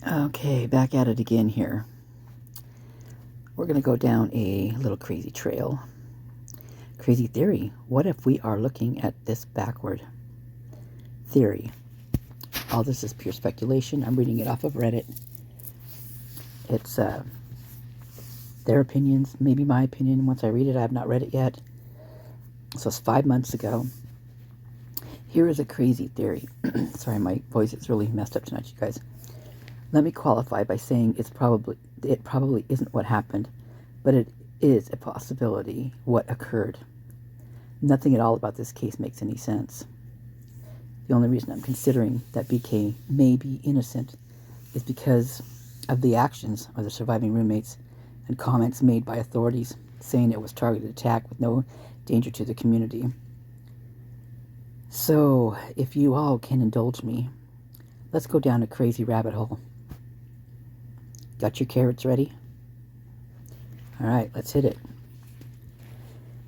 Okay, back at it again here. We're going to go down a little crazy trail. Crazy theory. What if we are looking at this backward? Theory. All this is pure speculation. I'm reading it off of Reddit. It's their opinions, maybe my opinion. Once I read it, I have not read it yet. So it's 5 months ago. Here is a crazy theory. Sorry, my voice is really messed up tonight, you guys. Let me qualify by saying it probably isn't what happened, but it is a possibility what occurred. Nothing at all about this case makes any sense. The only reason I'm considering that BK may be innocent is because of the actions of the surviving roommates and comments made by authorities saying it was targeted attack with no danger to the community. So, if you all can indulge me, let's go down a crazy rabbit hole. Got your carrots ready? Alright, let's hit it.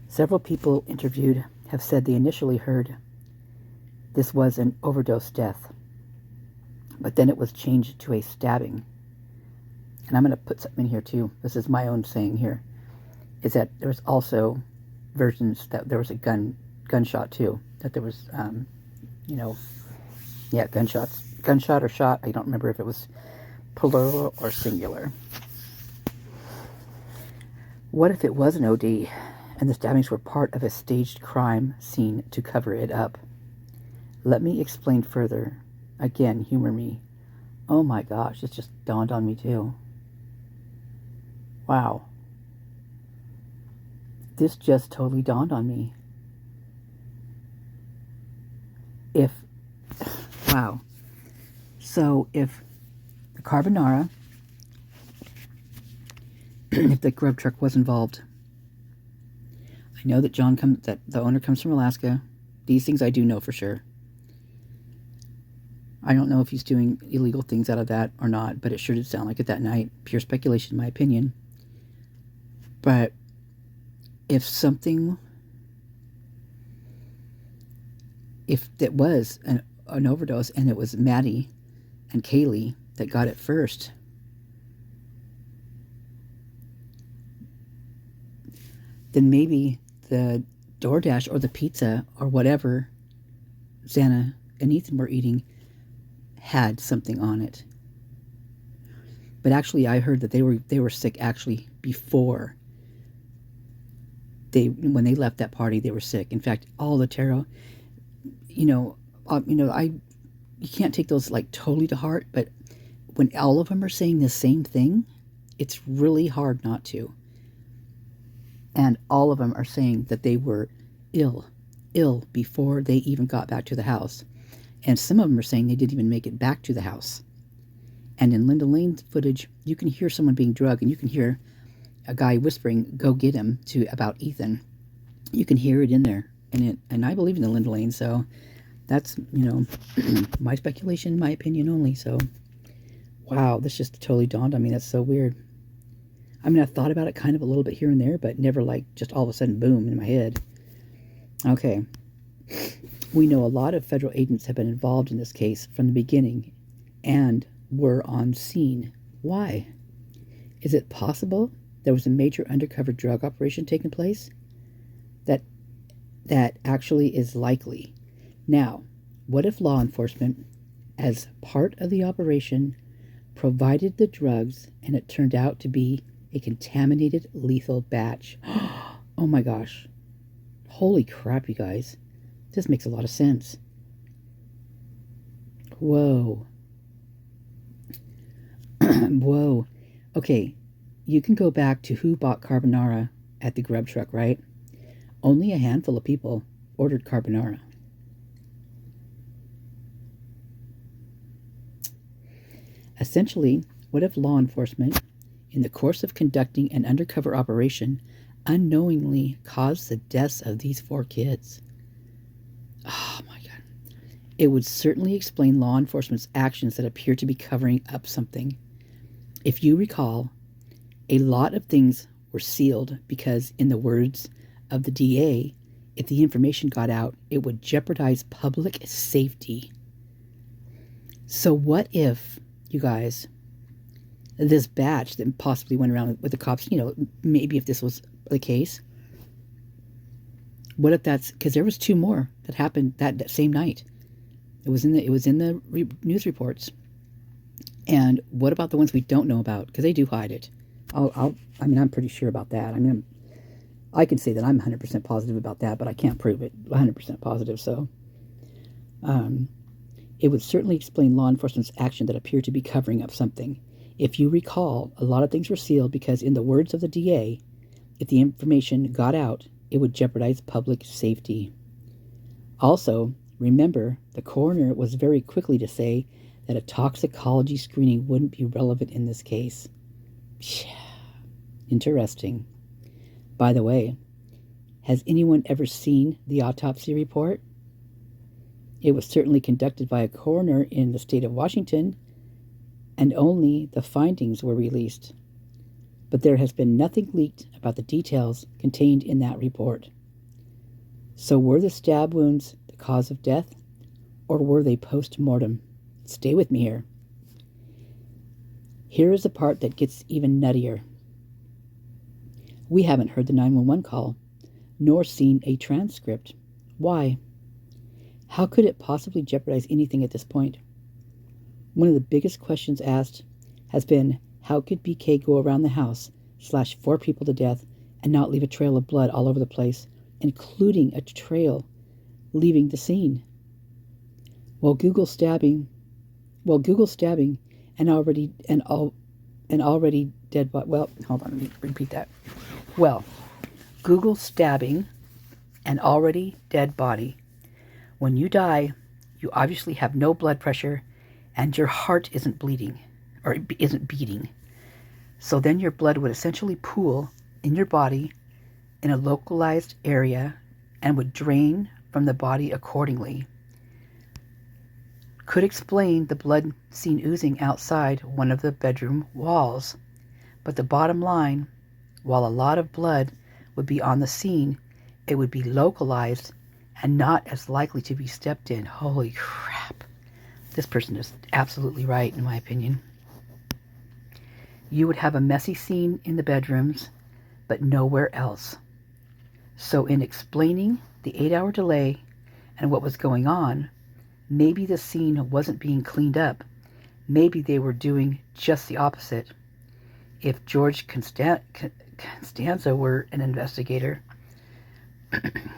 Several people interviewed have said they initially heard this was an overdose death, but then it was changed to a stabbing. And I'm going to put something in here too. This is my own saying here. Is that there's also versions that there was a gunshot too. That there was, gunshots. Gunshot or shot. I don't remember if it was plural or singular. What if it was an OD and the stabbings were part of a staged crime scene to cover it up? Let me explain further. Again, humor me. Oh my gosh, it just dawned on me too. Wow. This just totally dawned on me. Wow. So if the carbonara, if the grub truck was involved, I know that that the owner comes from Alaska. These things I do know for sure. I don't know if he's doing illegal things out of that or not, but it sure did sound like it that night. Pure speculation, in my opinion. But if it was an overdose and it was Maddie and Kelley that got it first, then maybe the DoorDash or the pizza or whatever Xana and Ethan were eating had something on it. But actually, I heard that they were sick actually before when they left that party. They were sick. In fact, all the tarot, you can't take those like totally to heart, but when all of them are saying the same thing, it's really hard not to. And all of them are saying that they were ill before they even got back to the house. And some of them are saying they didn't even make it back to the house. And in Linda Lane's footage, you can hear someone being drugged, and you can hear a guy whispering, "Go get him," about Ethan. You can hear it in there. And I believe in the Linda Lane, so that's, my speculation, my opinion only. So, wow, this just totally dawned on me. That's so weird. I mean, I've thought about it kind of a little bit here and there, but never like just all of a sudden, boom, in my head. Okay. We know a lot of federal agents have been involved in this case from the beginning and were on scene. Why? Is it possible there was a major undercover drug operation taking place? That actually is likely. Now, what if law enforcement, as part of the operation, provided the drugs and it turned out to be a contaminated lethal batch? Oh my gosh. Holy crap, you guys. This makes a lot of sense. Whoa. Whoa. Okay, you can go back to who bought carbonara at the grub truck, right? Only a handful of people ordered carbonara. Essentially, what if law enforcement, in the course of conducting an undercover operation, unknowingly caused the deaths of these 4 kids? Oh my God. It would certainly explain law enforcement's actions that appear to be covering up something. If you recall, a lot of things were sealed because, in the words of the DA, if the information got out, it would jeopardize public safety. So what if, you guys, this batch that possibly went around with the cops, maybe if this was the case. What if that's because there was 2 more that happened that same night? It was in the news reports. And what about the ones we don't know about? Because they do hide it. I'm pretty sure about that. I can say that I'm 100% positive about that, but I can't prove it 100% positive. So, it would certainly explain law enforcement's action that appeared to be covering up something. If you recall, a lot of things were sealed because, in the words of the DA, if the information got out, it would jeopardize public safety. Also, remember, the coroner was very quickly to say that a toxicology screening wouldn't be relevant in this case. Interesting. By the way, has anyone ever seen the autopsy report? It was certainly conducted by a coroner in the state of Washington, and only the findings were released. But there has been nothing leaked about the details contained in that report. So were the stab wounds the cause of death, or were they post-mortem? Stay with me here. Here is the part that gets even nuttier. We haven't heard the 911 call, nor seen a transcript. Why? How could it possibly jeopardize anything at this point? One of the biggest questions asked has been, how could BK go around the house, slash 4 people to death, and not leave a trail of blood all over the place, including a trail leaving the scene? Well, Google stabbing and already dead body. Well, hold on, let me repeat that. Well, Google stabbing an already dead body. When you die, you obviously have no blood pressure and your heart isn't bleeding or isn't beating. So then your blood would essentially pool in your body in a localized area and would drain from the body accordingly. Could explain the blood seen oozing outside one of the bedroom walls. But the bottom line, while a lot of blood would be on the scene, it would be localized and not as likely to be stepped in. Holy crap. This person is absolutely right, in my opinion. You would have a messy scene in the bedrooms, but nowhere else. So in explaining the 8-hour delay and what was going on, maybe the scene wasn't being cleaned up. Maybe they were doing just the opposite. If George Constanza were an investigator,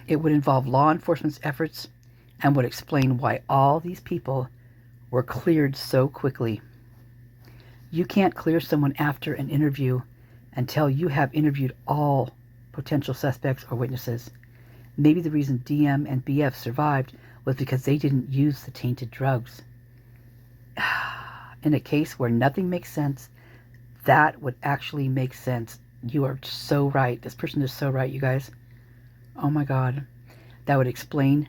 it would involve law enforcement's efforts and would explain why all these people were cleared so quickly. You can't clear someone after an interview until you have interviewed all potential suspects or witnesses. Maybe the reason DM and BF survived was because they didn't use the tainted drugs. In a case where nothing makes sense, that would actually make sense. You are so right. This person is so right, you guys. Oh my God. That would explain.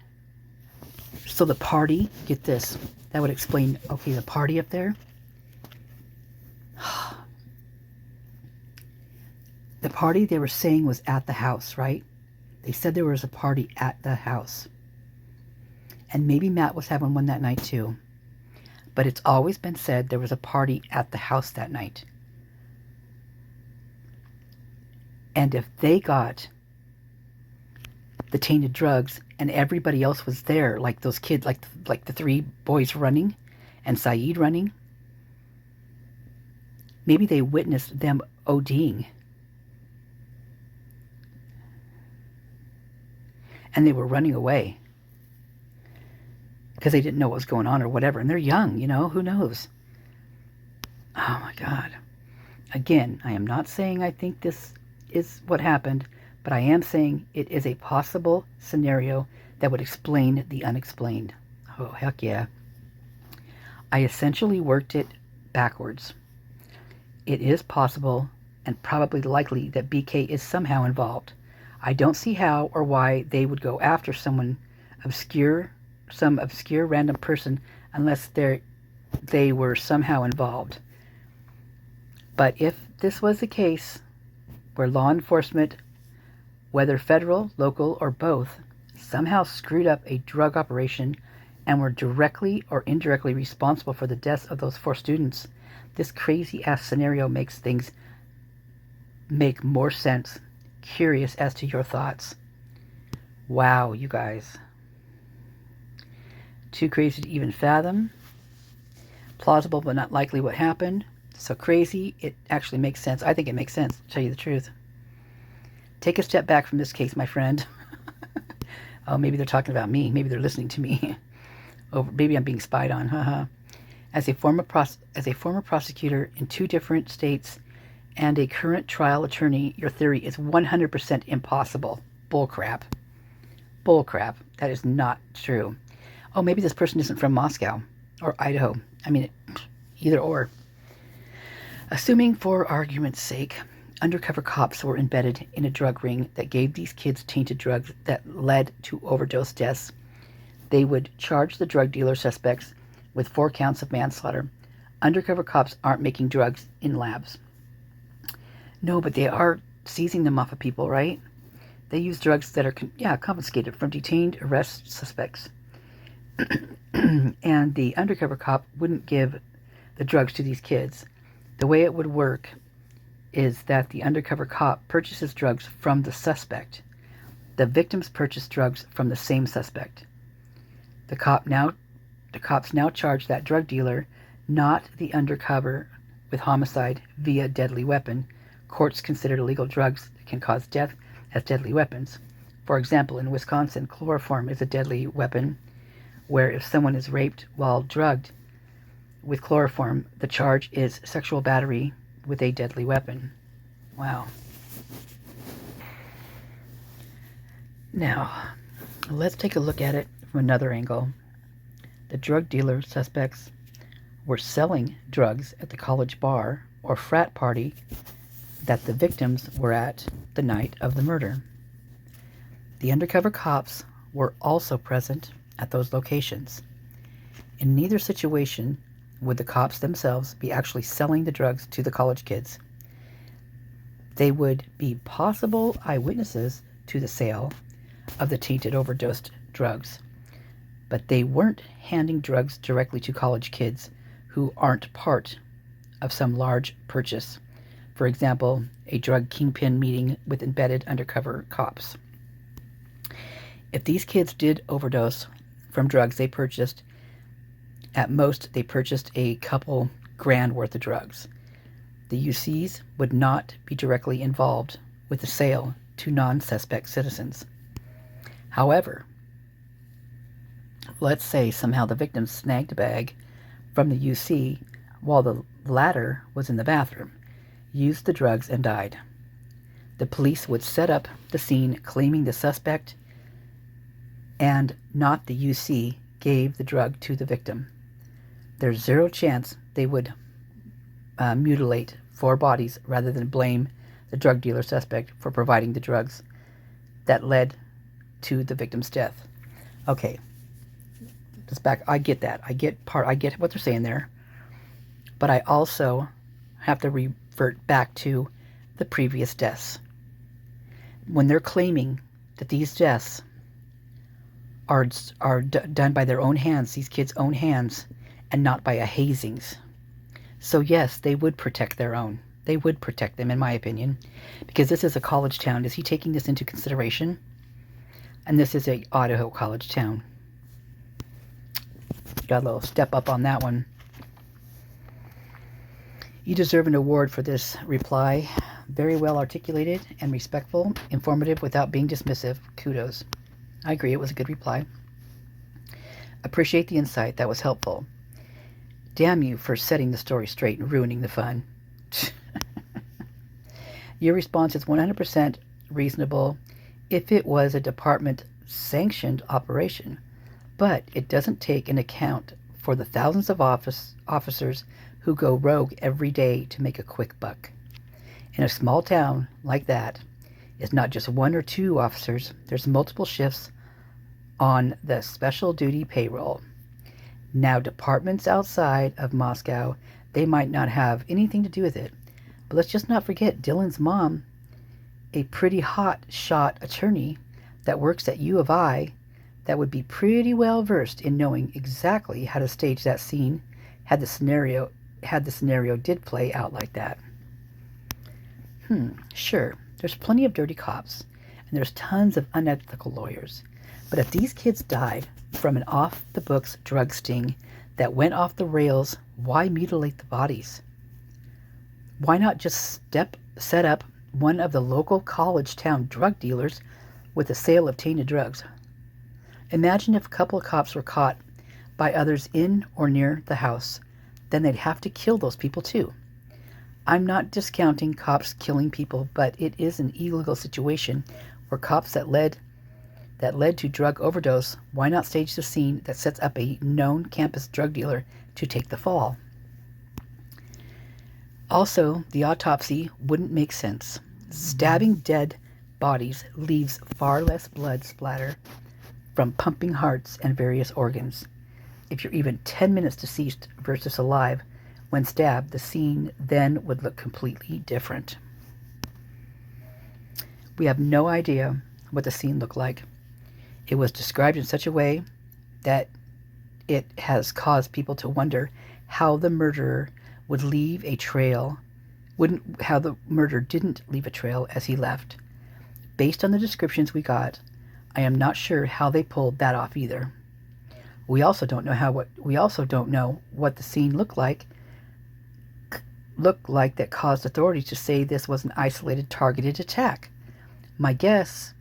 So the party, get this, that would explain, okay, the party up there. The party they were saying was at the house, right? They said there was a party at the house. And maybe Matt was having one that night too. But it's always been said there was a party at the house that night. And if they got the tainted drugs and everybody else was there, like those kids, like the 3 boys running and Saeed running, maybe they witnessed them ODing. And they were running away because they didn't know what was going on or whatever. And they're young, who knows? Oh my God. Again, I am not saying I think this is what happened, but I am saying it is a possible scenario that would explain the unexplained. Oh, heck yeah. I essentially worked it backwards. It is possible and probably likely that BK is somehow involved. I don't see how or why they would go after some obscure random person unless they were somehow involved. But if this was the case where law enforcement, whether federal, local, or both, somehow screwed up a drug operation and were directly or indirectly responsible for the deaths of those 4 students, this crazy-ass scenario makes things make more sense. Curious as to your thoughts. Wow, you guys. Too crazy to even fathom. Plausible but not likely what happened. So crazy, it actually makes sense. I think it makes sense, to tell you the truth. Take a step back from this case, my friend. Oh, maybe they're talking about me. Maybe they're listening to me. Oh, maybe I'm being spied on. Haha. As a former prosecutor in 2 different states and a current trial attorney, your theory is 100% impossible. Bullcrap. Bullcrap. That is not true. Oh, maybe this person isn't from Moscow or Idaho. I mean, either or. Assuming for argument's sake, undercover cops were embedded in a drug ring that gave these kids tainted drugs that led to overdose deaths, they would charge the drug dealer suspects with 4 counts of manslaughter. Undercover cops aren't making drugs in labs. No, but they are seizing them off of people, right? They use drugs that are, confiscated from detained arrest suspects. And the undercover cop wouldn't give the drugs to these kids. The way it would work is that the undercover cop purchases drugs from the suspect. The victims purchase drugs from the same suspect. The cops now charge that drug dealer, not the undercover, with homicide via deadly weapon. Courts consider illegal drugs that can cause death as deadly weapons. For example, in Wisconsin, chloroform is a deadly weapon, where if someone is raped while drugged with chloroform, the charge is sexual battery with a deadly weapon. Wow. Now, let's take a look at it from another angle. The drug dealer suspects were selling drugs at the college bar or frat party that the victims were at the night of the murder. The undercover cops were also present at those locations. In neither situation would the cops themselves be actually selling the drugs to the college kids. They would be possible eyewitnesses to the sale of the tainted overdosed drugs, but they weren't handing drugs directly to college kids who aren't part of some large purchase. For example, a drug kingpin meeting with embedded undercover cops. If these kids did overdose from drugs they purchased, at most they purchased a couple grand worth of drugs. The UCs would not be directly involved with the sale to non-suspect citizens. However, let's say somehow the victim snagged a bag from the UC while the latter was in the bathroom, used the drugs, and died. The police would set up the scene claiming the suspect and not the UC gave the drug to the victim. There's zero chance they would mutilate 4 bodies rather than blame the drug dealer suspect for providing the drugs that led to the victim's death. Okay, just back. I get that. I get what they're saying there, but I also have to revert back to the previous deaths. When they're claiming that these deaths are done by their own hands, these kids' own hands, and not by a hazings. So yes, they would protect their own. They would protect them, in my opinion, because this is a college town. Is he taking this into consideration? And this is a Idaho college town. Got a little step up on that one. You deserve an award for this reply. Very well articulated and respectful, informative without being dismissive. Kudos. I agree, it was a good reply. Appreciate the insight, that was helpful. Damn you for setting the story straight and ruining the fun. Your response is 100% reasonable if it was a department-sanctioned operation, but it doesn't take into account for the thousands of officers who go rogue every day to make a quick buck. In a small town like that, it's not just 1 or 2 officers. There's multiple shifts on the special duty payroll. Now, departments outside of Moscow, they might not have anything to do with it. But let's just not forget Dylan's mom, a pretty hot shot attorney that works at U of I, that would be pretty well versed in knowing exactly how to stage that scene had the scenario did play out like that. Sure, there's plenty of dirty cops, and there's tons of unethical lawyers. But if these kids died from an off-the-books drug sting that went off the rails, why mutilate the bodies? Why not just set up one of the local college town drug dealers with the sale of tainted drugs? Imagine if a couple of cops were caught by others in or near the house. Then they'd have to kill those people too. I'm not discounting cops killing people, but it is an illegal situation where cops that led to drug overdose. Why not stage the scene that sets up a known campus drug dealer to take the fall? Also, the autopsy wouldn't make sense. Stabbing dead bodies leaves far less blood splatter from pumping hearts and various organs. If you're even 10 minutes deceased versus alive when stabbed, the scene then would look completely different. We have no idea what the scene looked like. It was described in such a way that it has caused people to wonder how the murderer would leave a trail, how the murderer didn't leave a trail as he left. Based on the descriptions we got, I am not sure how they pulled that off either. We also don't know what the scene looked like that caused authorities to say this was an isolated, targeted attack. My guess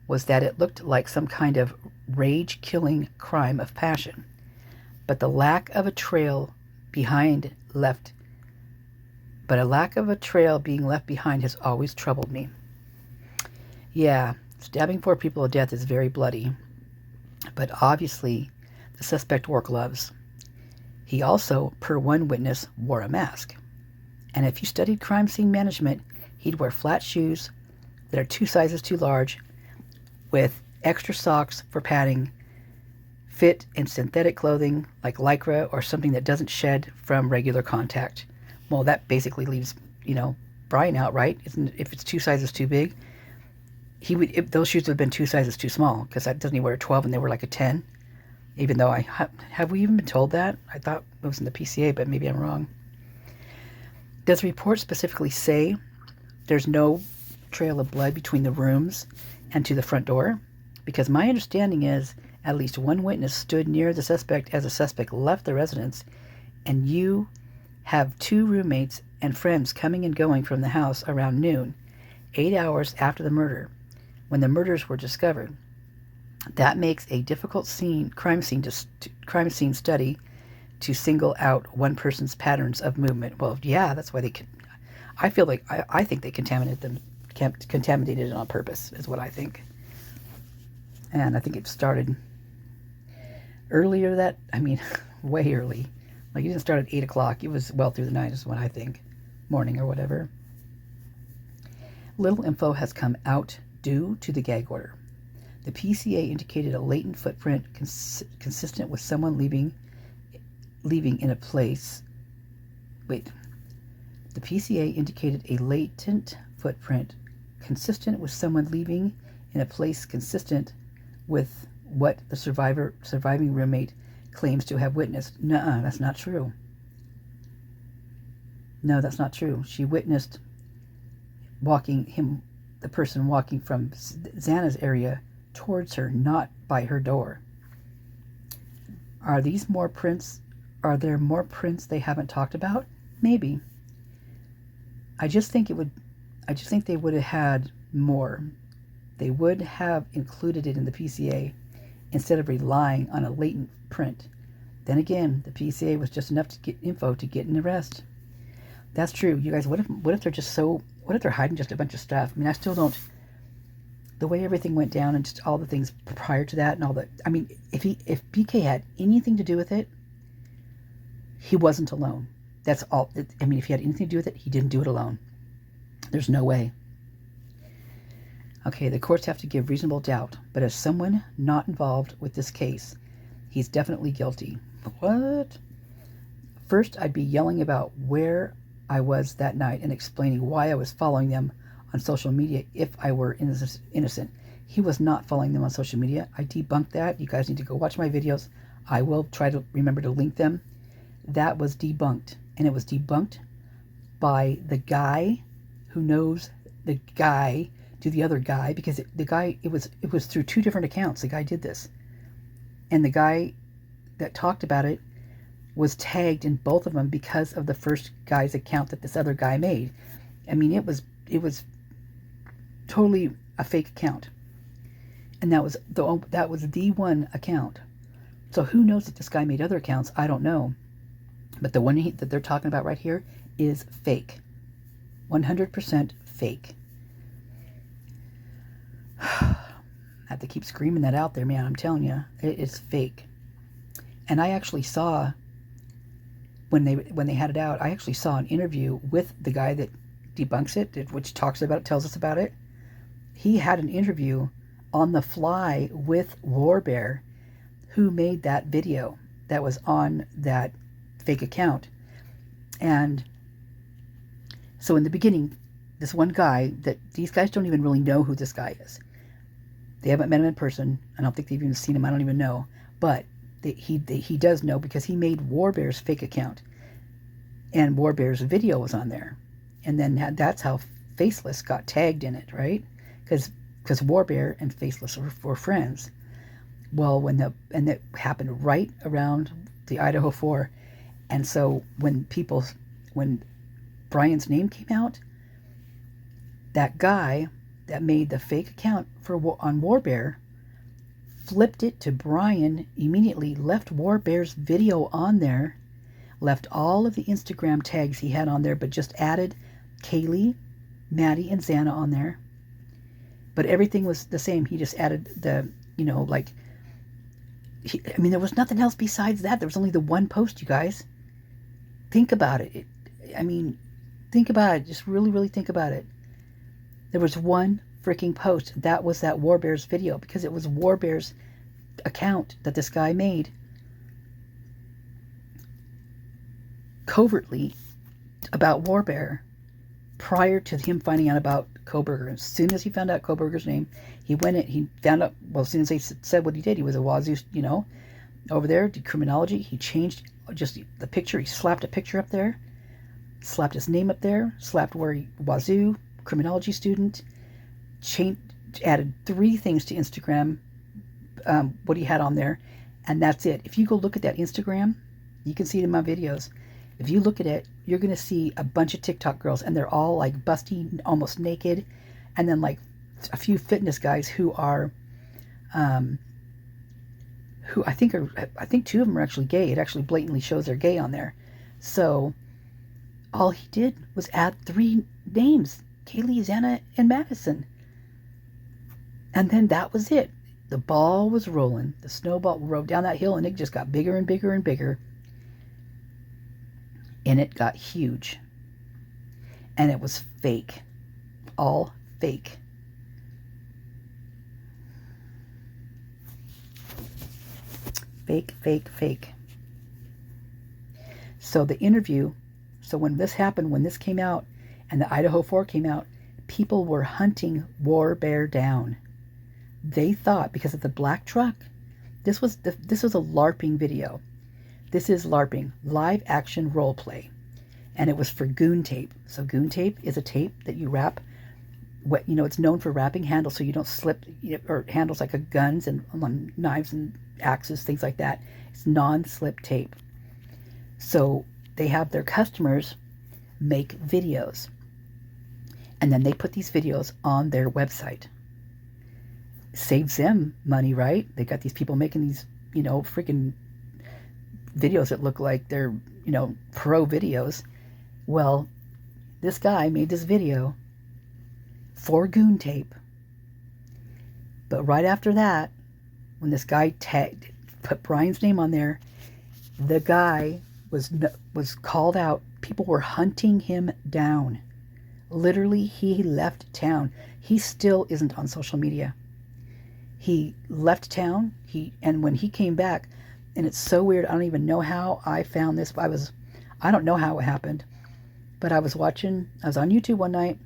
was that it looked like some kind of rage-killing crime of passion, but a lack of a trail being left behind has always troubled me. Yeah, stabbing 4 people to death is very bloody, but obviously the suspect wore gloves. He also, per one witness, wore a mask. And if you studied crime scene management, he'd wear flat shoes that are 2 sizes too large, with extra socks for padding, fit in synthetic clothing like lycra or something that doesn't shed from regular contact. Well, that basically leaves, Brian out, right? If it's 2 sizes too big, those shoes would have been 2 sizes too small, because doesn't he wear a 12 and they were like a 10? Even though have we even been told that? I thought it was in the PCA, but maybe I'm wrong. Does the report specifically say there's no trail of blood between the rooms and to the front door? Because my understanding is at least one witness stood near the suspect as the suspect left the residence, and you have 2 roommates and friends coming and going from the house around noon, 8 hours after the murder, when the murders were discovered. That makes a difficult crime scene study to single out one person's patterns of movement. Well, yeah, that's why they could. I think they contaminated it on purpose, is what I think. And I think it started earlier way early. Like, it didn't start at 8 o'clock. It was well through the night, is what I think. Morning or whatever. Little info has come out due to the gag order. The PCA indicated a latent footprint consistent with someone leaving in a place. The PCA indicated a latent footprint consistent with someone leaving in a place consistent with what the surviving roommate claims to have witnessed. Nuh-uh, that's not true. No, that's not true. She witnessed the person walking from Xana's area towards her, not by her door. Are there more prints they haven't talked about? Maybe. I just think they would have had more. They would have included it in the PCA instead of relying on a latent print. Then again, the PCA was just enough to get info to get an arrest. That's true. You guys, what if they're hiding just a bunch of stuff? I mean, I still don't. The way everything went down and just all the things prior to that and all that. I mean, if BK had anything to do with it, he wasn't alone. That's all. I mean, if he had anything to do with it, he didn't do it alone. There's no way. Okay, the courts have to give reasonable doubt, but as someone not involved with this case, he's definitely guilty. What? First, I'd be yelling about where I was that night and explaining why I was following them on social media if I were innocent. He was not following them on social media. I debunked that. You guys need to go watch my videos. I will try to remember to link them. That was debunked. And it was debunked by the guy who knows the guy to the other guy, because it was through 2 different accounts. The guy did this. And the guy that talked about it was tagged in both of them because of the first guy's account that this other guy made. I mean, it was totally a fake account. And that was the one account. So who knows if this guy made other accounts? I don't know. But the one that they're talking about right here is fake. 100% fake. I have to keep screaming that out there, man. I'm telling you, it's fake. And I actually saw, when they had it out, I actually saw an interview with the guy that debunks it, which talks about it, tells us about it. He had an interview on the fly with Warbear, who made that video that was on that fake account. And so in the beginning, this one guy, that these guys don't even really know who this guy is. They haven't met him in person. I don't think they've even seen him. I don't even know. But he does know, because he made Warbear's fake account. And Warbear's video was on there. And then that's how Faceless got tagged in it, right? Because Warbear and Faceless were friends. Well, and that happened right around the Idaho 4. And so when Brian's name came out, that guy that made the fake account on Warbear flipped it to Brian immediately, left Warbear's video on there, left all of the Instagram tags he had on there, but just added Kelley, Maddie, and Xana on there. But everything was the same. He just added the, I mean, there was nothing else besides that. There was only the one post, you guys. Think about it. Think about it. Just really, really think about it. There was one freaking post. That was that Warbear's video, because it was Warbear's account that this guy made covertly about Warbear prior to him finding out about Kohberger. As soon as he found out Kohberger's name, he found out, well, as soon as they said what he did, he was a Wazoo, over there, did criminology. He changed just the picture. He slapped a picture up there, slapped his name up there, slapped where he, Wazoo, criminology student, added 3 things to Instagram, what he had on there, and that's it. If you go look at that Instagram, you can see it in my videos. If you look at it, you're going to see a bunch of TikTok girls, and they're all like busty, almost naked, and then like a few fitness guys who are, who I think 2 of them are actually gay. It actually blatantly shows they're gay on there. So all he did was add 3 names: Kelley, Xana, and Madison. And then that was it. The ball was rolling. The snowball rolled down that hill, and it just got bigger and bigger and bigger. And it got huge. And it was fake. All fake. Fake, fake, fake. So the interview, so when this happened, when this came out, and the Idaho 4 came out, people were hunting Warbear down. They thought, because of the black truck, this was a LARPing video. This is LARPing, live action role play. And it was for Goon tape. So Goon tape is a tape that you wrap. It's known for wrapping handles so you don't slip, or handles like guns and knives and axes, things like that. It's non-slip tape. So they have their customers make videos. And then they put these videos on their website. Saves them money, right? They got these people making these, freaking videos that look like they're, pro videos. Well, this guy made this video for Goon tape. But right after that, when this guy put Brian's name on there, the guy was called out. People were hunting him down. Literally, he left town. He still isn't on social media. He left town. And when he came back, and it's so weird, I don't even know how I found this. I don't know how it happened, but I was on YouTube one night,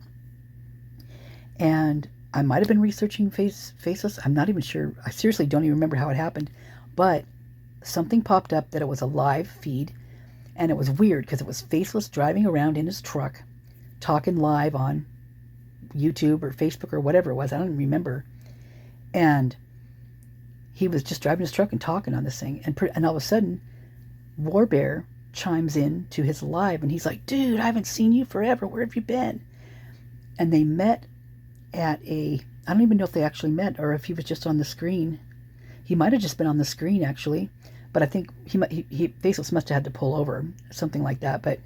and I might have been researching faceless. I'm not even sure. I seriously don't even remember how it happened. But something popped up that it was a live feed. And it was weird because it was faceless driving around in his truck, talking live on YouTube or Facebook or whatever it was. I don't even remember. And he was just driving his truck and talking on this thing. And all of a sudden, War Bear chimes in to his live. And he's like, dude, I haven't seen you forever. Where have you been? And they met at I don't even know if they actually met or if he was just on the screen. He might have just been on the screen, actually. But I think he Faceless must have had to pull over, something like that. But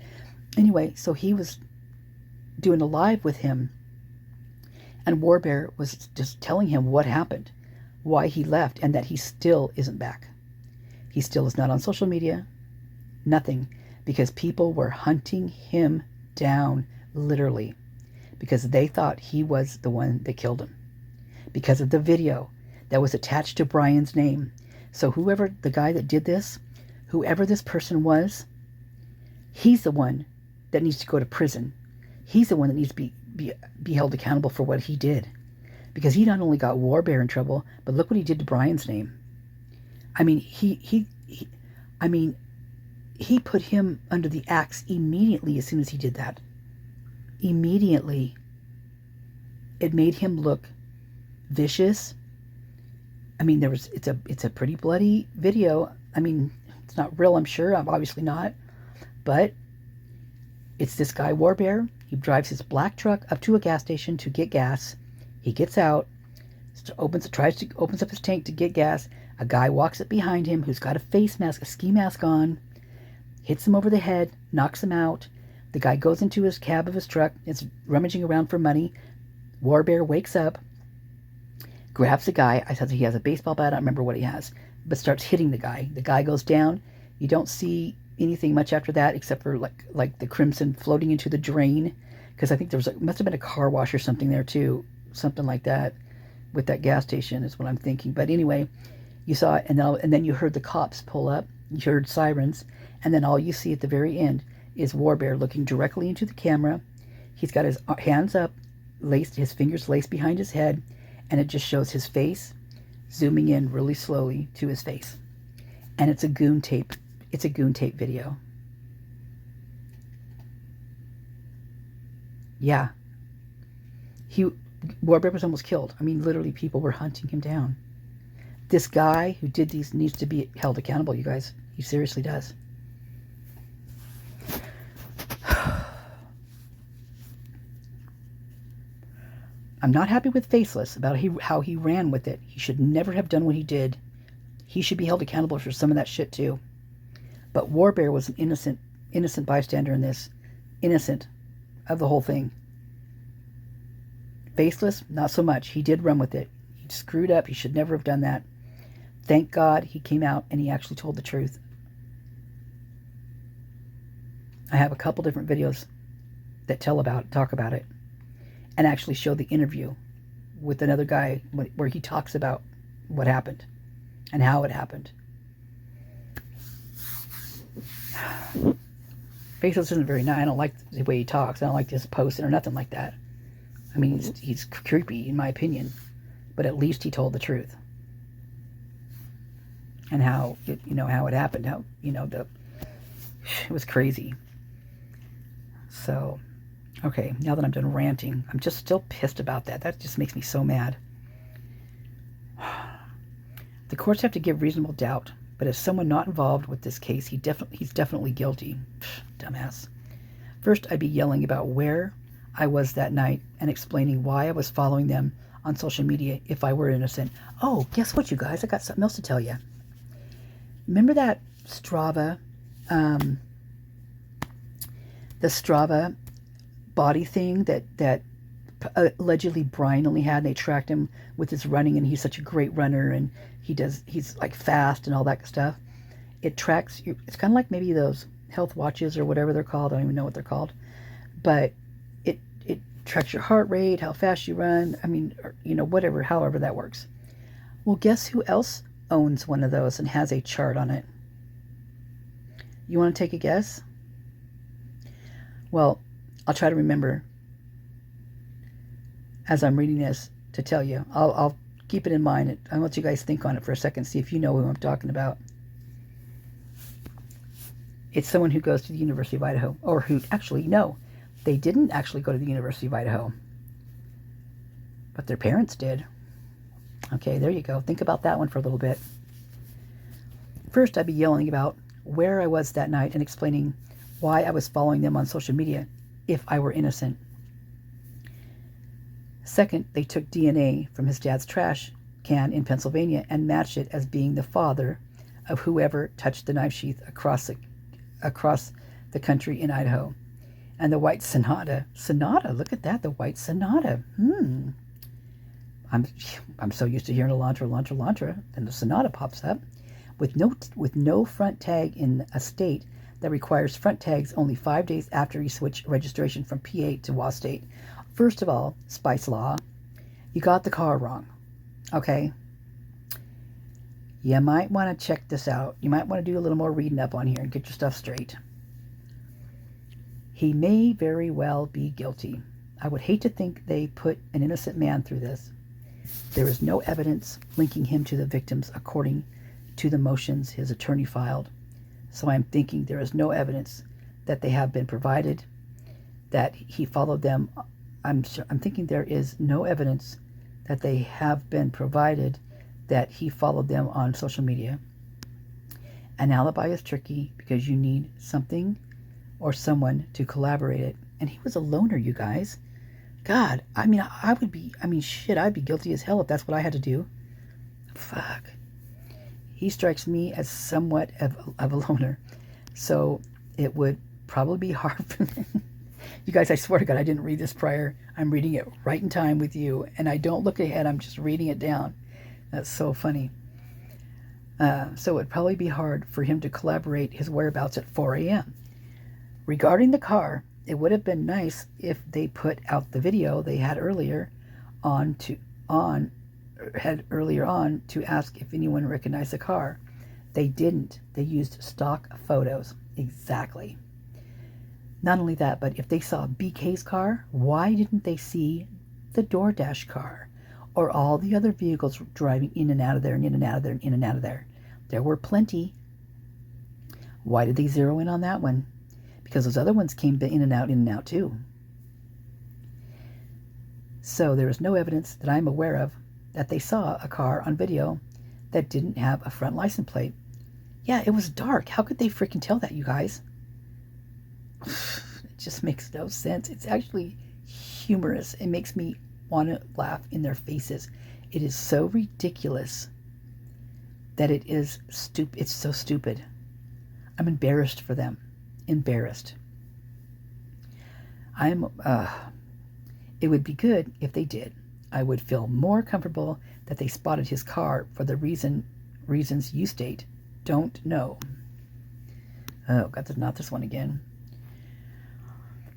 anyway, so he was doing a live with him. And War Bear was just telling him what happened, why he left, and that he still isn't back. He still is not on social media, nothing, because people were hunting him down, literally, because they thought he was the one that killed him, because of the video that was attached to Brian's name. So whoever, the guy that did this, whoever this person was, he's the one that needs to go to prison. He's the one that needs to be held accountable for what he did. Because he not only got War Bear in trouble, but look what he did to Brian's name. I mean, he put him under the axe immediately as soon as he did that. Immediately. It made him look vicious. I mean, it's a pretty bloody video. I mean, it's not real, I'm sure. I'm obviously not. But it's this guy, War Bear. He drives his black truck up to a gas station to get gas. He gets out, opens up his tank to get gas. A guy walks up behind him who's got a face mask, a ski mask on, hits him over the head, knocks him out. The guy goes into his cab of his truck, is rummaging around for money. War Bear wakes up, grabs the guy. I said he has a baseball bat. I don't remember what he has, but starts hitting the guy. The guy goes down. You don't see anything much after that except for like the crimson floating into the drain, because I think must have been a car wash or something there too, something like that with that gas station is what I'm thinking. But anyway, you saw it, and then you heard the cops pull up. You heard sirens, and then all you see at the very end is War Bear looking directly into the camera. He's got his hands up, his fingers laced behind his head, and it just shows his face zooming in really slowly to his face. And it's a Goon tape. It's a Goon tape video. Yeah. War Bear was almost killed. I mean, literally, people were hunting him down. This guy who did these needs to be held accountable, you guys. He seriously does. I'm not happy with Faceless about how he ran with it. He should never have done what he did. He should be held accountable for some of that shit too. But War Bear was an innocent bystander in this. Innocent of the whole thing. Faceless, not so much. He did run with it. He screwed up. He should never have done that. Thank God he came out and he actually told the truth. I have a couple different videos that talk about it, and actually show the interview with another guy where he talks about what happened and how it happened. Faceless isn't very nice. I don't like the way he talks. I don't like his posting or nothing like that. I mean, he's creepy in my opinion, but at least he told the truth. And how it happened. How, it was crazy. So, okay, now that I'm done ranting, I'm just still pissed about that. That just makes me so mad. The courts have to give reasonable doubt, but as someone not involved with this case, he's definitely guilty. Dumbass. First, I'd be yelling about where I was that night and explaining why I was following them on social media if I were innocent. Oh, guess what, you guys? I got something else to tell you. Remember that Strava, the Strava body thing that allegedly Brian only had, and they tracked him with his running, and he's such a great runner, and he's like fast and all that stuff. It tracks you. It's kind of like maybe those health watches or whatever they're called. I don't even know what they're called, but it tracks your heart rate, how fast you run. I mean, or, however that works. Well, guess who else owns one of those and has a chart on it? You want to take a guess? Well, I'll try to remember as I'm reading this to tell you. I'll keep it in mind. I'll let you guys think on it for a second, see if you know who I'm talking about. It's someone who goes to the University of Idaho, or who actually, no, they didn't actually go to the University of Idaho, but their parents did. Okay, there you go. Think about that one for a little bit. First, I'd be yelling about where I was that night and explaining why I was following them on social media if I were innocent. Second, they took DNA from his dad's trash can in Pennsylvania and matched it as being the father of whoever touched the knife sheath across the country in Idaho. And the white Sonata, look at that, the white Sonata. I'm so used to hearing Elantra, and the Sonata pops up with no front tag in a state that requires front tags only 5 days after you switch registration from PA to WA state. First of all, Spice Law, you got the car wrong. Okay? You might want to check this out. You might want to do a little more reading up on here and get your stuff straight. He may very well be guilty. I would hate to think they put an innocent man through this. There is no evidence linking him to the victims according to the motions his attorney filed. So I'm thinking there is no evidence that they have been provided, that he followed them. I'm thinking there is no evidence that they have been provided that he followed them on social media. An alibi is tricky because you need something or someone to collaborate it. And he was a loner, you guys. God, I'd be guilty as hell if that's what I had to do. Fuck. He strikes me as somewhat of a loner. So it would probably be hard for me. You guys, I swear to God, I didn't read this prior. I'm reading it right in time with you. And I don't look ahead. I'm just reading it down. That's so funny. So it'd probably be hard for him to collaborate his whereabouts at 4 a.m. Regarding the car, it would have been nice if they put out the video they had earlier on to ask if anyone recognized the car. They didn't. They used stock photos. Exactly. Not only that, but if they saw BK's car, why didn't they see the DoorDash car or all the other vehicles driving in and out of there and in and out of there and in and out of there? There were plenty. Why did they zero in on that one? Because those other ones came in and out too. So there is no evidence that I'm aware of that they saw a car on video that didn't have a front license plate. Yeah, it was dark. How could they freaking tell that, you guys? It just makes no sense. It's actually humorous. It makes me want to laugh in their faces. It is so ridiculous that it is stupid. It's so stupid. I'm embarrassed for them. Embarrassed. It would be good if they did. I would feel more comfortable that they spotted his car for the reasons you state. Don't know. Oh, not this one again.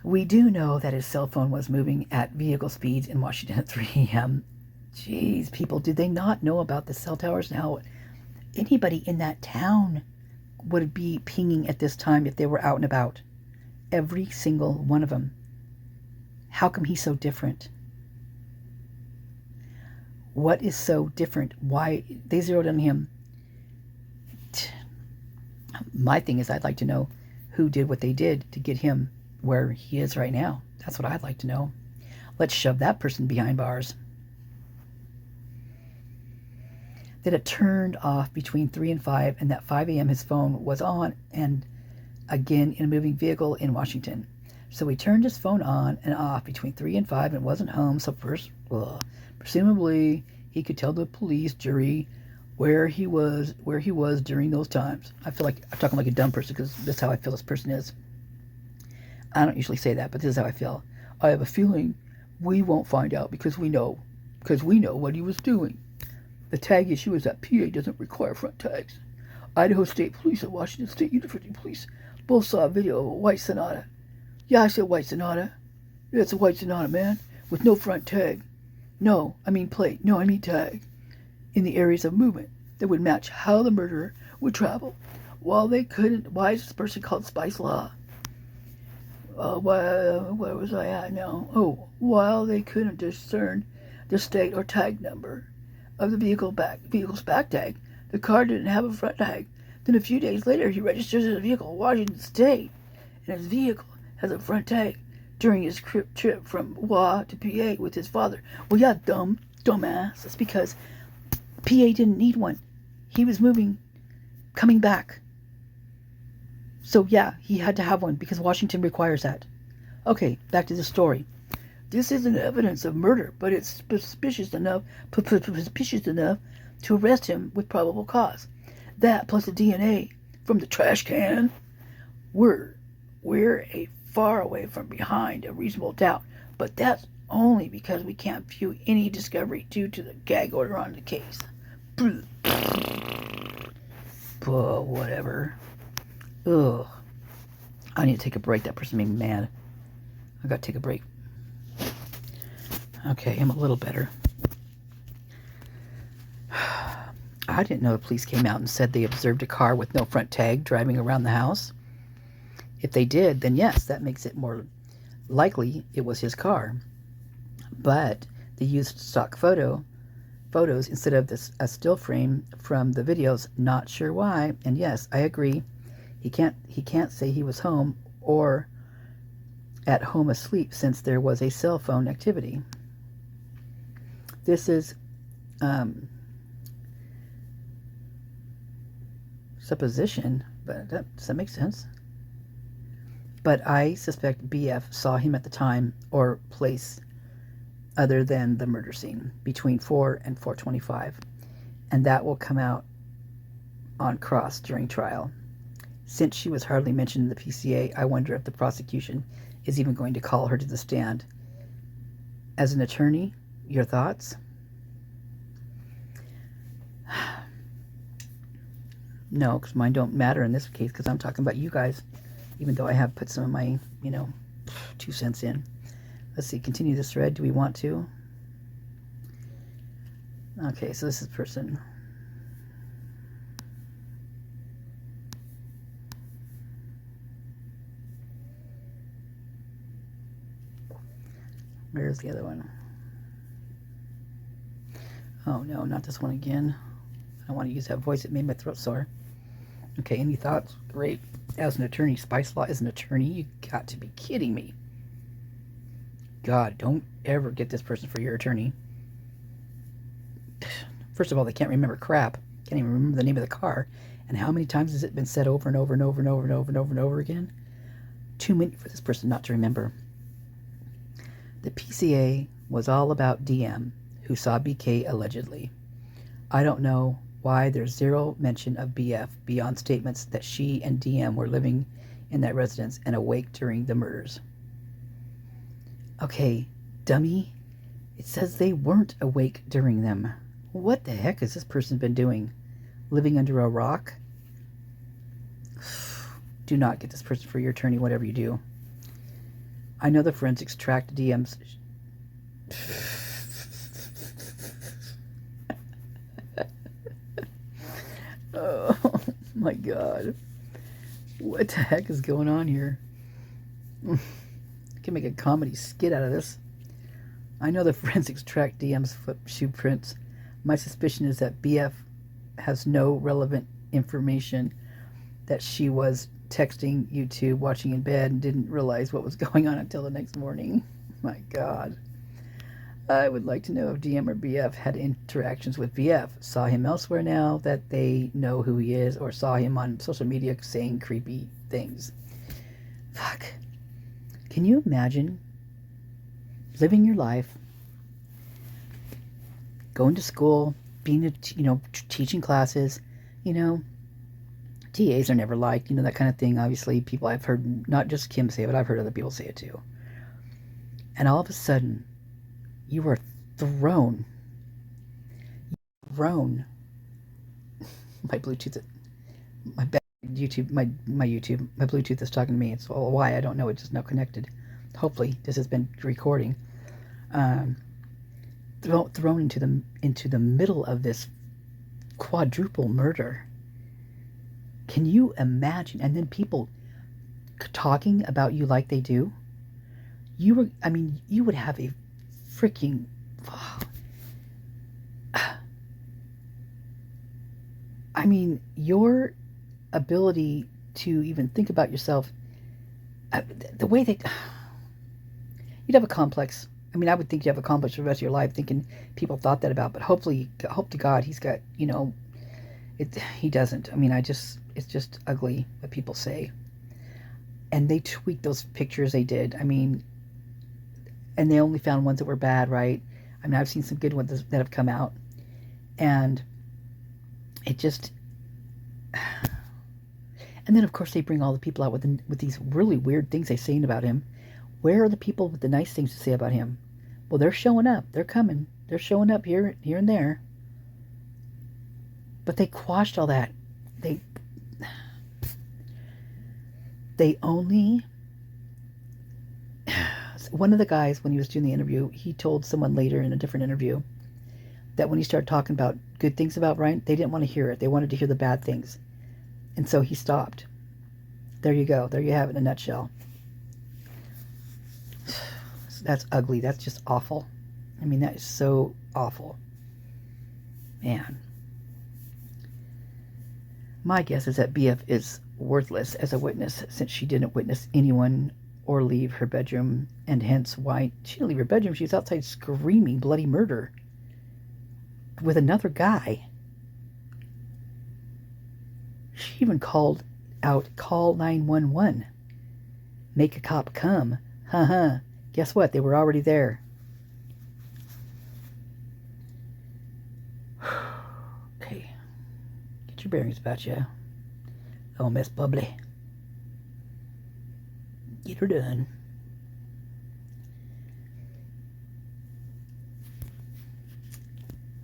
We do know that his cell phone was moving at vehicle speeds in Washington at 3 a.m. Jeez, people, did they not know about the cell towers and how anybody in that town would be pinging at this time if they were out and about? Every single one of them. How come he's so different? What is so different? Why they zeroed on him? My thing is, I'd like to know who did what they did to get him where he is right now. That's what I'd like to know. Let's shove that person behind bars. That it turned off between 3 and 5, and that 5 a.m. his phone was on and again in a moving vehicle in Washington. So he turned his phone on and off between 3 and 5 and wasn't home. So presumably he could tell the police jury where he was during those times. I feel like I'm talking like a dumb person because that's how I feel this person is. I don't usually say that, but this is how I feel. I have a feeling we won't find out because we know what he was doing. The tag issue is that PA doesn't require front tags. Idaho State Police and Washington State University Police both saw a video of a white Sonata. Yeah, I said white Sonata. Yeah, it's a white Sonata, man, with no front tag. No, I mean plate. No, I mean tag. In the areas of movement that would match how the murderer would travel. While they couldn't, why is this person called Spice Law? Where was I at now? Oh, while they couldn't discern the state or tag number of the vehicle's back tag. The car didn't have a front tag. Then a few days later, he registers his vehicle in Washington State, and his vehicle has a front tag during his trip from WA to PA with his father. Well, yeah, dumbass. That's because PA didn't need one. He was coming back. So yeah, he had to have one because Washington requires that. Okay, back to the story. This isn't evidence of murder, but it's suspicious enough to arrest him with probable cause. That plus the DNA from the trash can, we're a far away from behind a reasonable doubt, but that's only because we can't view any discovery due to the gag order on the case. Whatever. Ugh. I need to take a break. That person made me mad. I gotta take a break. Okay, I'm a little better. I didn't know the police came out and said they observed a car with no front tag driving around the house. If they did, then yes, that makes it more likely it was his car. But they used stock photos instead of a still frame from the videos. Not sure why. And yes, I agree. He can't say he was home or at home asleep since there was a cell phone activity. This is supposition, but does that make sense? But I suspect BF saw him at the time or place other than the murder scene between 4 and 4:25, and that will come out on cross during trial. Since she was hardly mentioned in the PCA, I wonder if the prosecution is even going to call her to the stand. As an attorney, your thoughts? No, because mine don't matter in this case because I'm talking about you guys, even though I have put some of my, 2 cents in. Let's see, continue this thread. Do we want to? Okay, so this is person. Where's the other one? Oh no, not this one again. I don't want to use that voice. It made my throat sore. Okay, any thoughts? Great. As an attorney, Spice Law is an attorney? You got to be kidding me. God, don't ever get this person for your attorney. First of all, they can't remember crap. Can't even remember the name of the car. And how many times has it been said over and over and over and over and over and over and over again? Too many for this person not to remember. The PCA was all about DM, who saw BK allegedly. I don't know why there's zero mention of BF beyond statements that she and DM were living in that residence and awake during the murders. Okay, dummy. It says they weren't awake during them. What the heck has this person been doing? Living under a rock? Do not get this person for your attorney, whatever you do. I know the forensics tracked DM's... Oh my God. What the heck is going on here? I can make a comedy skit out of this. I know the forensics tracked DM's foot shoe prints. My suspicion is that BF has no relevant information, that she was texting YouTube, watching in bed, and didn't realize what was going on until the next morning. My God. I would like to know if DM or BF had interactions with BF, saw him elsewhere now that they know who he is, or saw him on social media saying creepy things. Fuck. Can you imagine living your life, going to school, being teaching classes, TAs are never liked, that kind of thing. Obviously, people I've heard, not just Kim say it, but I've heard other people say it too. And all of a sudden, you were thrown. My Bluetooth, my YouTube, my Bluetooth is talking to me. It's all why I don't know. It's just now connected. Hopefully, this has been recording. Thrown into the middle of this quadruple murder. Can you imagine? And then people talking about you like they do. You would have a freaking... I mean, your ability to even think about yourself, the way that you'd have a complex. I mean, I would think you have a complex for the rest of your life thinking people thought that about, but hopefully, hope to God he's got, he doesn't. I mean, it's just ugly what people say. And they tweaked those pictures they did. I mean, and they only found ones that were bad, right? I mean, I've seen some good ones that have come out. And it just... And then, of course, they bring all the people out with these really weird things they're saying about him. Where are the people with the nice things to say about him? Well, they're showing up. They're coming. They're showing up here and there. But they quashed all that. They only... One of the guys, when he was doing the interview, he told someone later in a different interview that when he started talking about good things about Ryan, they didn't want to hear it. They wanted to hear the bad things. And so he stopped. There you go. There you have it in a nutshell. That's ugly. That's just awful. I mean, that is so awful. Man. My guess is that BF is worthless as a witness since she didn't witness anyone or leave her bedroom, and hence why she didn't leave her bedroom. She was outside screaming bloody murder with another guy. She even called out, call 911. Make a cop come. Haha. Guess what? They were already there. Okay. Get your bearings about you. Oh, Miss Bubbly. Get her done.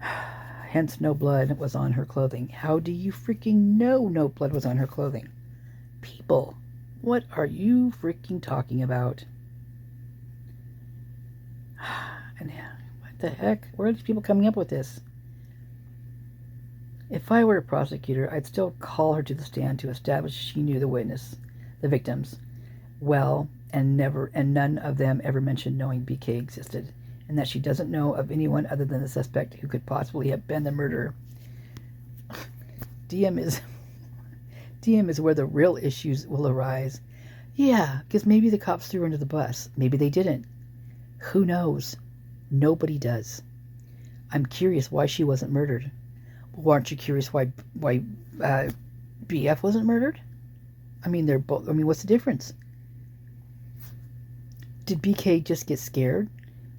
Hence, no blood was on her clothing. How do you freaking know no blood was on her clothing? People, what are you freaking talking about? And what the heck? Where are these people coming up with this? If I were a prosecutor, I'd still call her to the stand to establish she knew the victims, well, and none of them ever mentioned knowing BK existed, and that she doesn't know of anyone other than the suspect who could possibly have been the murderer. DM is where the real issues will arise. Yeah, because maybe the cops threw her under the bus. Maybe they didn't. Who knows? Nobody does. I'm curious why she wasn't murdered. Well, aren't you curious why BF wasn't murdered? I mean, they're both. I mean, what's the difference? Did BK just get scared?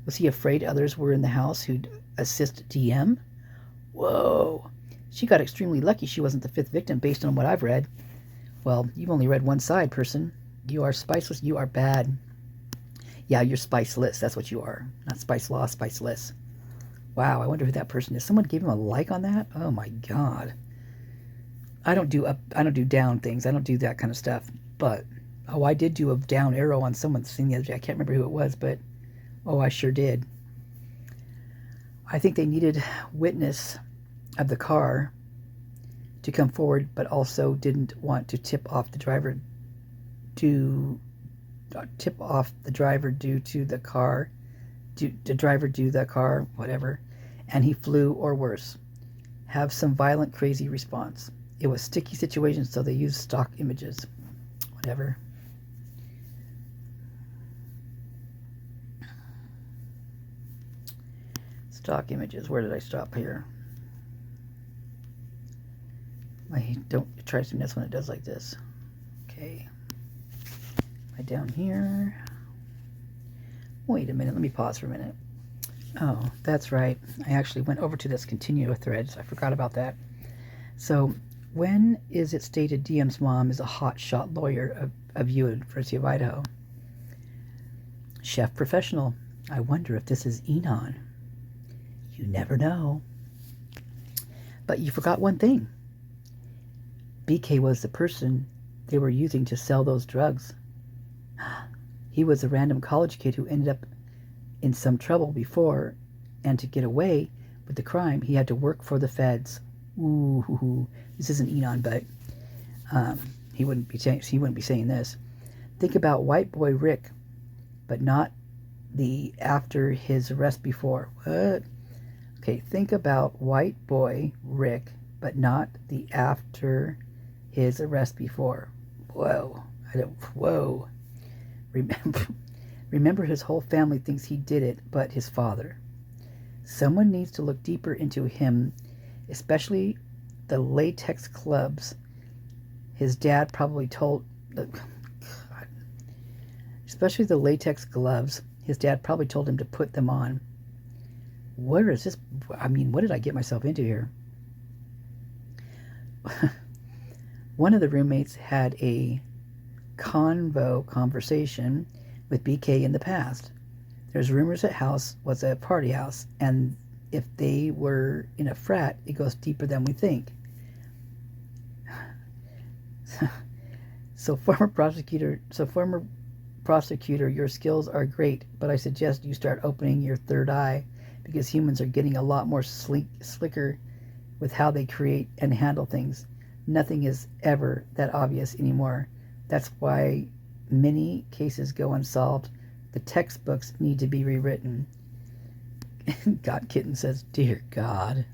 Was he afraid others were in the house who'd assist DM? Whoa. She got extremely lucky she wasn't the fifth victim based on what I've read. Well, you've only read one side, person. You are spiceless. You are bad. Yeah, you're spiceless. That's what you are. Not spice law, spiceless. Wow, I wonder who that person is. Someone gave him a like on that? Oh my God. I don't do down things. I don't do that kind of stuff. But oh, I did do a down arrow on someone's thing the other day. I can't remember who it was, but oh, I sure did. I think they needed witness of the car to come forward, but also didn't want to tip off the driver due to the car, whatever, and he flew, or worse, have some violent, crazy response. It was sticky situation, so they used stock images. Whatever. Stock images. Where did I stop here? It tries to miss when it does like this. Okay. Am I down here? Wait a minute. Let me pause for a minute. Oh, that's right. I actually went over to this continue thread, so I forgot about that. So, when is it stated DM's mom is a hotshot lawyer of University of Idaho? Chef professional. I wonder if this is Enon. You never know. But you forgot one thing. BK was the person they were using to sell those drugs. He was a random college kid who ended up in some trouble before, and to get away with the crime, he had to work for the feds. Ooh, this isn't Enon, but he wouldn't be saying this. Think about white boy Rick, but not the after his arrest before. What? Okay, think about white boy Rick, but not the after his arrest before. Whoa. Whoa. Remember, his whole family thinks he did it, but his father. Someone needs to look deeper into him, especially the latex gloves his dad probably told especially the latex gloves his dad probably told him to put them on. Where is this? I mean, what did I get myself into here? One of the roommates had a conversation with BK in the past. There's rumors that house was a party house, and if they were in a frat, it goes deeper than we think. So former prosecutor, your skills are great, but I suggest you start opening your third eye, because humans are getting a lot more slicker with how they create and handle things. Nothing is ever that obvious anymore. That's why many cases go unsolved. The textbooks need to be rewritten. God Kitten says, dear God.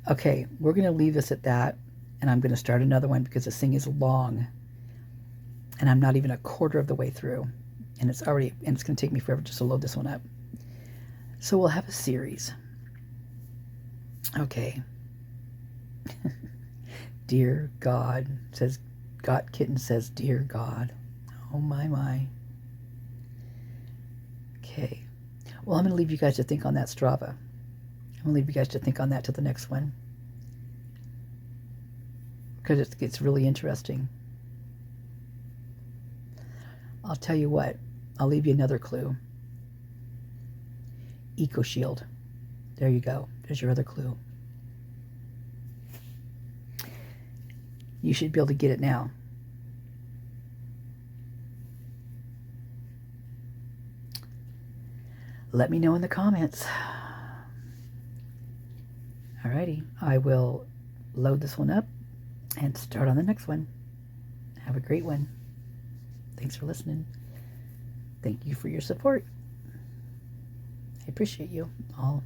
Okay, we're going to leave this at that, and I'm going to start another one because this thing is long. And I'm not even a quarter of the way through. And it's going to take me forever just to load this one up. So we'll have a series. Okay. Dear God, says God Kitten says, dear God. Oh my, my. Okay. Well, I'm going to leave you guys to think on that Strava. I'm going to leave you guys to think on that till the next one, because it gets really interesting. I'll tell you what. I'll leave you another clue. Eco Shield. There you go. There's your other clue. You should be able to get it now. Let me know in the comments. Alrighty, I will load this one up and start on the next one. Have a great one. Thanks for listening. Thank you for your support. I appreciate you all.